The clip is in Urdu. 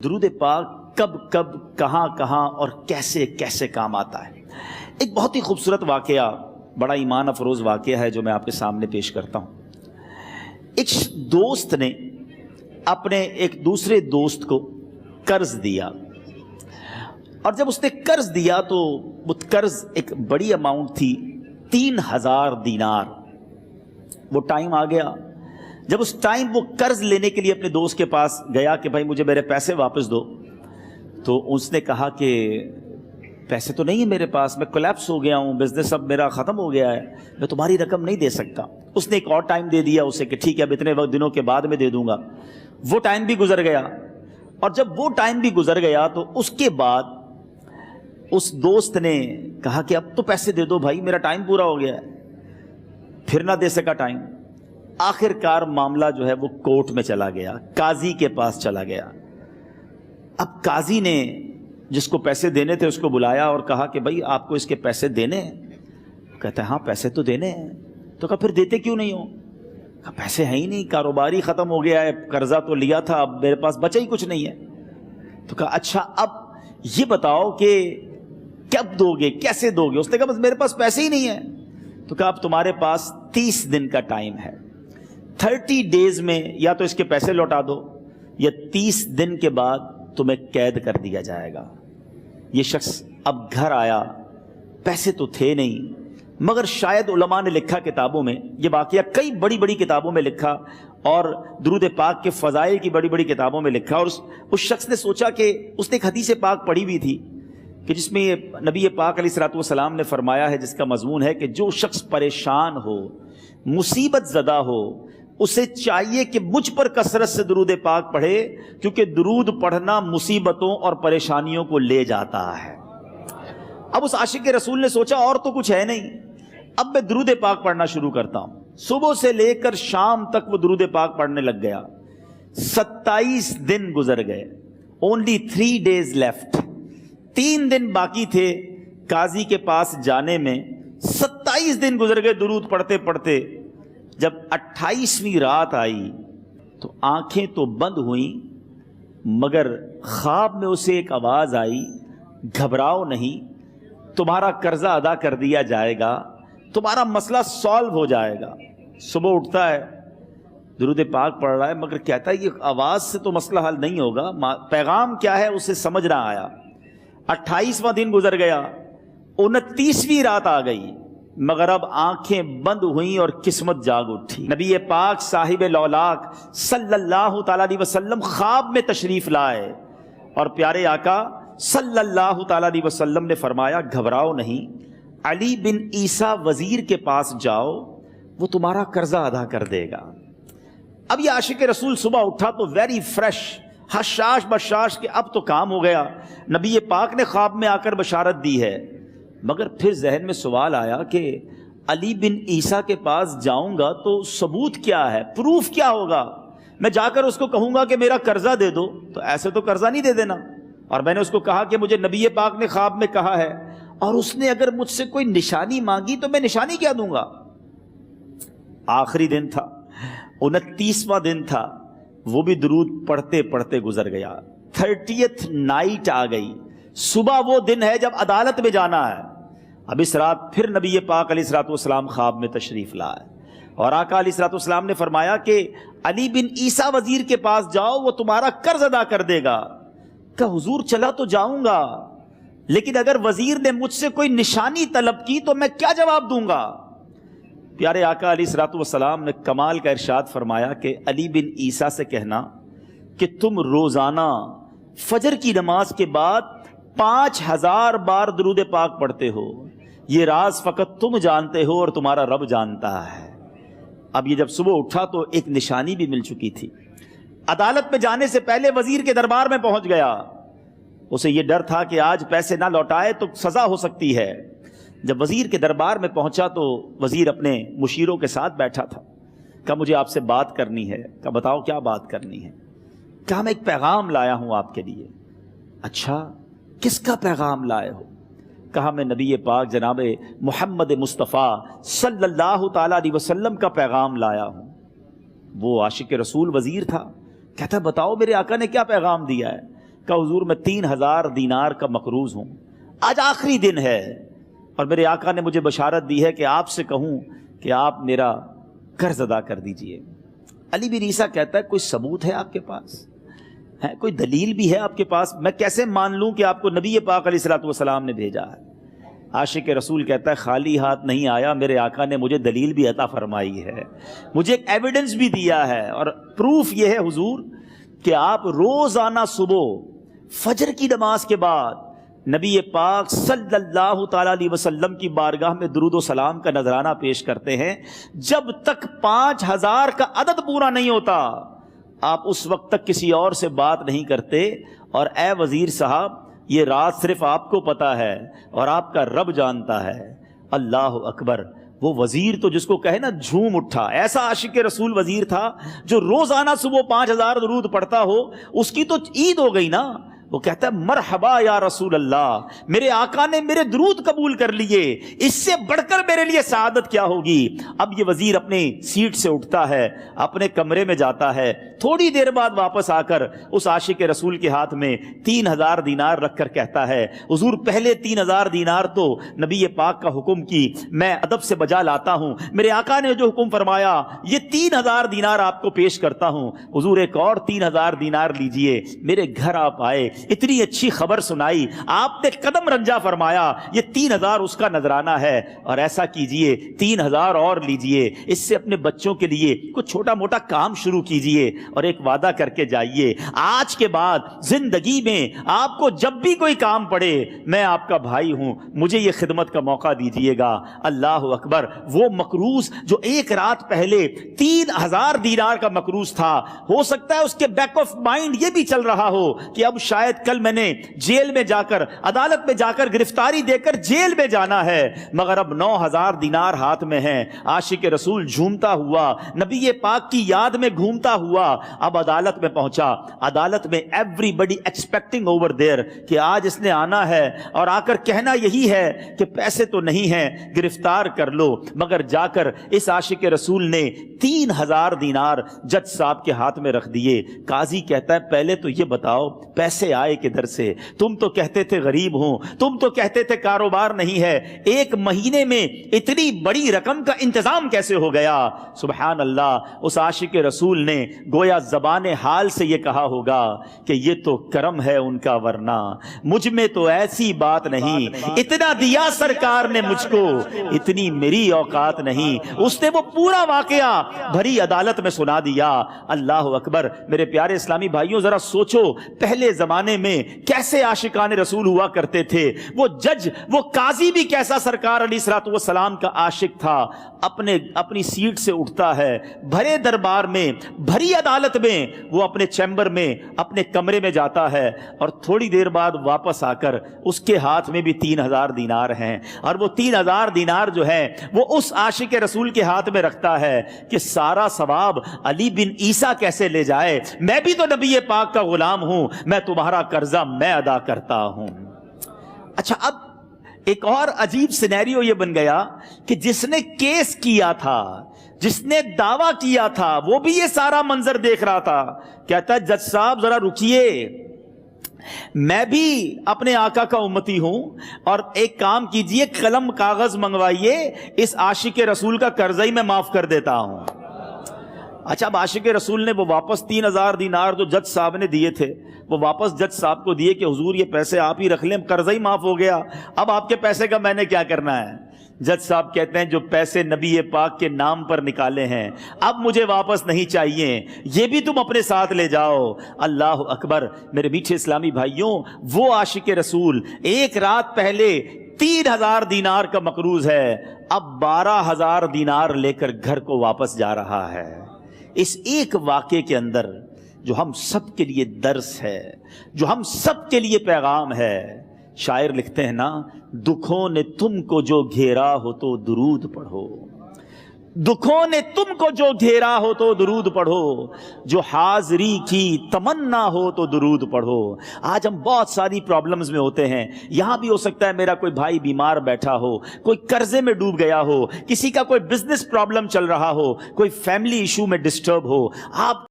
درود پاک کب کب کہاں کہاں اور کیسے کیسے کام آتا ہے۔ ایک بہت ہی خوبصورت واقعہ، بڑا ایمان افروز واقعہ ہے جو میں آپ کے سامنے پیش کرتا ہوں۔ ایک دوست نے اپنے ایک دوسرے دوست کو قرض دیا، اور جب اس نے قرض دیا تو وہ قرض ایک بڑی اماؤنٹ تھی، 3000 دینار۔ وہ ٹائم آ گیا جب اس ٹائم وہ قرض لینے کے لیے اپنے دوست کے پاس گیا کہ بھائی مجھے میرے پیسے واپس دو، تو اس نے کہا کہ پیسے تو نہیں ہے میرے پاس، میں کولیپس ہو گیا ہوں، بزنس اب میرا ختم ہو گیا ہے، میں تمہاری رقم نہیں دے سکتا۔ اس نے ایک اور ٹائم دے دیا اسے کہ ٹھیک ہے اب اتنے دنوں کے بعد میں دے دوں گا۔ وہ ٹائم بھی گزر گیا، اور جب وہ ٹائم بھی گزر گیا تو اس کے بعد اس دوست نے کہا کہ اب تو پیسے دے دو بھائی، میرا ٹائم پورا ہو گیا ہے۔ پھر نہ دے سکا ٹائم۔ آخر کار معاملہ جو ہے وہ کورٹ میں چلا گیا، قاضی کے پاس چلا گیا۔ اب قاضی نے جس کو پیسے دینے تھے اس کو بلایا اور کہا کہ بھائی آپ کو اس کے پیسے دینے ہیں؟ کہتا ہے ہاں پیسے تو دینے ہیں۔ تو کہا پھر دیتے کیوں نہیں ہو؟ کہا پیسے ہیں ہی نہیں، کاروبار ہی ختم ہو گیا ہے، قرضہ تو لیا تھا، اب میرے پاس بچا ہی کچھ نہیں ہے۔ تو کہا اچھا اب یہ بتاؤ کہ کب دو گے، کیسے دو گے؟ اس نے کہا بس میرے پاس پیسے ہی نہیں ہیں۔ تو کہا اب تمہارے پاس 30 دن کا ٹائم ہے، 30 ڈیز میں یا تو اس کے پیسے لوٹا دو یا 30 دن کے بعد تمہیں قید کر دیا جائے گا۔ یہ شخص اب گھر آیا، پیسے تو تھے نہیں، مگر شاید علماء نے لکھا کتابوں میں، یہ واقعہ کئی بڑی بڑی کتابوں میں لکھا اور درود پاک کے فضائل کی بڑی بڑی کتابوں میں لکھا، اور اس شخص نے سوچا کہ اس نے ایک حدیث پاک پڑھی ہوئی تھی کہ جس میں نبی پاک علیہ الصلوۃ والسلام نے فرمایا ہے، جس کا مضمون ہے کہ جو شخص پریشان ہو، مصیبت زدہ ہو، اسے چاہیے کہ مجھ پر کثرت سے درود پاک پڑھے، کیونکہ درود پڑھنا مصیبتوں اور پریشانیوں کو لے جاتا ہے۔ اب اس عاشق رسول نے سوچا اور تو کچھ ہے نہیں، اب میں درود پاک پڑھنا شروع کرتا ہوں۔ صبح سے لے کر شام تک وہ درود پاک پڑھنے لگ گیا۔ 27 دن گزر گئے، only 3 days left، 3 دن باقی تھے قاضی کے پاس جانے میں۔ 27 دن گزر گئے درود پڑھتے پڑھتے۔ جب 28ویں رات آئی تو آنکھیں تو بند ہوئیں، مگر خواب میں اسے ایک آواز آئی، گھبراؤ نہیں، تمہارا قرضہ ادا کر دیا جائے گا، تمہارا مسئلہ سالو ہو جائے گا۔ صبح اٹھتا ہے، درود پاک پڑھ رہا ہے، مگر کہتا ہے یہ آواز سے تو مسئلہ حل نہیں ہوگا، پیغام کیا ہے اسے سمجھ نہ آیا۔ 28واں دن گزر گیا، 29ویں رات آ گئی، مگر اب آنکھیں بند ہوئیں اور قسمت جاگ اٹھی۔ نبی پاک صاحب لولاک صلی اللہ تعالیٰ علیہ وسلم خواب میں تشریف لائے، اور پیارے آقا صلی اللہ تعالیٰ علیہ وسلم نے فرمایا گھبراؤ نہیں، علی بن عیسیٰ وزیر کے پاس جاؤ، وہ تمہارا قرضہ ادا کر دے گا۔ اب یہ عاشق رسول صبح اٹھا تو ویری فریش، حشاش بشاش کہ اب تو کام ہو گیا، نبی پاک نے خواب میں آ کر بشارت دی ہے۔ مگر پھر ذہن میں سوال آیا کہ علی بن عیسیٰ کے پاس جاؤں گا تو ثبوت کیا ہے، پروف کیا ہوگا؟ میں جا کر اس کو کہوں گا کہ میرا قرضہ دے دو، تو ایسے تو قرضہ نہیں دے دینا، اور میں نے اس کو کہا کہ مجھے نبی پاک نے خواب میں کہا ہے، اور اس نے اگر مجھ سے کوئی نشانی مانگی تو میں نشانی کیا دوں گا؟ آخری دن تھا، 29واں دن تھا، وہ بھی درود پڑھتے پڑھتے گزر گیا۔ 30th نائٹ آ گئی، صبح وہ دن ہے جب عدالت میں جانا ہے۔ اب اس رات پھر نبی پاک علیہ الصلوۃ والسلام خواب میں تشریف لائے، اور آقا علیہ الصلوۃ والسلام نے فرمایا کہ علی بن عیسیٰ وزیر کے پاس جاؤ، وہ تمہارا قرض ادا کر دے گا۔ کہ حضور چلا تو جاؤں گا، لیکن اگر وزیر نے مجھ سے کوئی نشانی طلب کی تو میں کیا جواب دوں گا؟ پیارے آقا علیہ الصلوۃ والسلام نے کمال کا ارشاد فرمایا کہ علی بن عیسیٰ سے کہنا کہ تم روزانہ فجر کی نماز کے بعد 5000 بار درود پاک پڑھتے ہو، یہ راز فقط تم جانتے ہو اور تمہارا رب جانتا ہے۔ اب یہ جب صبح اٹھا تو ایک نشانی بھی مل چکی تھی۔ عدالت میں جانے سے پہلے وزیر کے دربار میں پہنچ گیا، اسے یہ ڈر تھا کہ آج پیسے نہ لوٹائے تو سزا ہو سکتی ہے۔ جب وزیر کے دربار میں پہنچا تو وزیر اپنے مشیروں کے ساتھ بیٹھا تھا۔ کہا مجھے آپ سے بات کرنی ہے۔ کہا بتاؤ کیا بات کرنی ہے؟ کہا میں ایک پیغام لایا ہوں آپ کے لیے۔ اچھا کس کا پیغام لائے ہو؟ کہا میں نبی پاک جناب محمد مصطفیٰ صلی اللہ تعالیٰ علیہ وسلم کا پیغام لایا ہوں۔ وہ عاشق رسول وزیر تھا، کہتا ہے بتاؤ میرے آقا نے کیا پیغام دیا ہے؟ کہ حضور میں 3000 دینار کا مقروض ہوں، آج آخری دن ہے اور میرے آقا نے مجھے بشارت دی ہے کہ آپ سے کہوں کہ آپ میرا قرض ادا کر دیجئے۔ علی بن عیسیٰ کہتا ہے کوئی ثبوت ہے آپ کے پاس؟ ہے کوئی دلیل بھی ہے آپ کے پاس؟ میں کیسے مان لوں کہ آپ کو نبی پاک علیہ الصلوۃ والسلام نے بھیجا ہے؟ عاشق رسول کہتا ہے خالی ہاتھ نہیں آیا، میرے آقا نے مجھے دلیل بھی عطا فرمائی ہے، مجھے ایک ایویڈنس بھی دیا ہے، اور پروف یہ ہے حضور کہ آپ روزانہ صبح فجر کی نماز کے بعد نبی پاک صلی اللہ تعالیٰ علیہ وسلم کی بارگاہ میں درود و سلام کا نذرانہ پیش کرتے ہیں۔ جب تک 5000 کا عدد پورا نہیں ہوتا آپ اس وقت تک کسی اور سے بات نہیں کرتے، اور اے وزیر صاحب یہ رات صرف آپ کو پتا ہے اور آپ کا رب جانتا ہے۔ اللہ اکبر! وہ وزیر تو جس کو کہے نا جھوم اٹھا، ایسا عاشق رسول وزیر تھا جو روزانہ صبح 5000 درود پڑھتا ہو، اس کی تو عید ہو گئی نا۔ وہ کہتا ہے مرحبا یا رسول اللہ، میرے آقا نے میرے درود قبول کر لیے، اس سے بڑھ کر میرے لیے سعادت کیا ہوگی۔ اب یہ وزیر اپنی سیٹ سے اٹھتا ہے، اپنے کمرے میں جاتا ہے، تھوڑی دیر بعد واپس آ کر اس عاشق رسول کے ہاتھ میں 3000 دینار رکھ کر کہتا ہے حضور پہلے 3000 دینار تو نبی پاک کا حکم کی میں ادب سے بجا لاتا ہوں، میرے آقا نے جو حکم فرمایا یہ 3000 دینار آپ کو پیش کرتا ہوں، حضور ایک اور 3000 دینار لیجئے۔ میرے گھر آپ آئے، اتنی اچھی خبر سنائی، آپ نے قدم رنجا فرمایا، یہ 3000 اس کا نذرانہ ہے، اور ایسا کیجئے 3000 اور لیجئے، اس سے اپنے بچوں کے لیے کچھ چھوٹا موٹا کام شروع کیجئے، اور ایک وعدہ کر کے جائیے آج کے بعد زندگی میں آپ کو جب بھی کوئی کام پڑے میں آپ کا بھائی ہوں، مجھے یہ خدمت کا موقع دیجئے گا۔ اللہ اکبر! وہ مقروض جو ایک رات پہلے 3000 دینار کا مقروض تھا، ہو سکتا ہے اس کے بیک آف مائنڈ یہ بھی چل رہا ہو کہ اب شاید کل میں نے جیل میں جا کر عدالت میں جا کر گرفتاری دے کر جیل میں جانا ہے، مگر اب 9000 دینار ہاتھ میں ہیں۔ عاشق رسول جھومتا ہوا نبی پاک کی یاد میں گھومتا ہوا اب عدالت میں پہنچا۔ عدالت میں everybody expecting over there کہ آج اس نے آنا ہے اور آ کر کہنا یہی ہے کہ پیسے تو نہیں ہیں، گرفتار کر لو، مگر جا کر اس عاشق رسول نے 3000 دینار جج صاحب کے ہاتھ میں رکھ دیے۔ قاضی کہتا ہے پہلے تو یہ بتاؤ پیسے آئے کدھر سے؟ تم تو کہتے تھے غریب ہوں، تم تو کہتے تھے کاروبار نہیں ہے، ایک مہینے میں اتنی بڑی رقم کا انتظام کیسے ہو گیا؟ سبحان اللہ! اس عاشق رسول نے گویا زبان حال سے یہ کہا ہوگا کہ یہ تو کرم ہے ان کا، ورنہ مجھ میں تو ایسی بات نہیں، اتنا دیا سرکار نے مجھ کو، اتنی میری اوقات نہیں۔ اس نے وہ پورا واقعہ بھری عدالت میں سنا دیا۔ اللہ اکبر! میرے پیارے اسلامی بھائیوں ذرا سوچو پہلے زمانے میں کیسے عاشقان رسول ہوا کرتے تھے، وہ جج وہ قاضی بھی کیسا سرکار علیہ الصلوۃ والسلام کا عاشق تھا۔ اپنی سیٹ سے اٹھتا ہے، بھرے دربار میں بھری عدالت میں وہ اپنے چیمبر میں اپنے کمرے میں جاتا ہے، اور تھوڑی دیر بعد واپس آ کر اس کے ہاتھ میں بھی 3000 دینار ہیں، اور وہ 3000 دینار جو ہے وہ اس عاشق رسول کے ہاتھ میں رکھتا ہے کہ سارا ثواب علی بن عیسیٰ کیسے لے جائے، میں بھی تو نبی پاک کا غلام ہوں، میں تمہارا قرضہ میں ادا کرتا ہوں۔ اچھا، اب ایک اور عجیب سینیریو یہ بن گیا کہ جس نے کیس کیا تھا، جس نے دعویٰ کیا تھا، وہ بھی یہ سارا منظر دیکھ رہا تھا۔ کہتا ہے جج صاحب ذرا رکیے، میں بھی اپنے آقا کا امتی ہوں، اور ایک کام کیجئے قلم کاغذ منگوائیے، اس عاشق رسول کا قرضہ ہی میں معاف کر دیتا ہوں۔ اچھا، اب عاشق رسول نے وہ واپس 3000 دینار جو جج صاحب نے دیے تھے وہ واپس جج صاحب کو دیے کہ حضور یہ پیسے آپ ہی رکھ لیں، قرضہ ہی معاف ہو گیا، اب آپ کے پیسے کا میں نے کیا کرنا ہے؟ جج صاحب کہتے ہیں جو پیسے نبی پاک کے نام پر نکالے ہیں اب مجھے واپس نہیں چاہیے، یہ بھی تم اپنے ساتھ لے جاؤ۔ اللہ اکبر! میرے میٹھے اسلامی بھائیوں، وہ عاشق رسول ایک رات پہلے 3000 دینار کا مقروض ہے، اب 12000 دینار لے کر گھر کو واپس جا رہا ہے۔ اس ایک واقعے کے اندر جو ہم سب کے لیے درس ہے، جو ہم سب کے لیے پیغام ہے، شاعر لکھتے ہیں نا، دکھوں نے تم کو جو گھیرا ہو تو درود پڑھو، دکھوں نے تم کو جو گھیرا ہو تو درود پڑھو، جو حاضری کی تمنا ہو تو درود پڑھو۔ آج ہم بہت ساری پرابلمز میں ہوتے ہیں، یہاں بھی ہو سکتا ہے میرا کوئی بھائی بیمار بیٹھا ہو، کوئی قرضے میں ڈوب گیا ہو، کسی کا کوئی بزنس پرابلم چل رہا ہو، کوئی فیملی ایشو میں ڈسٹرب ہو، آپ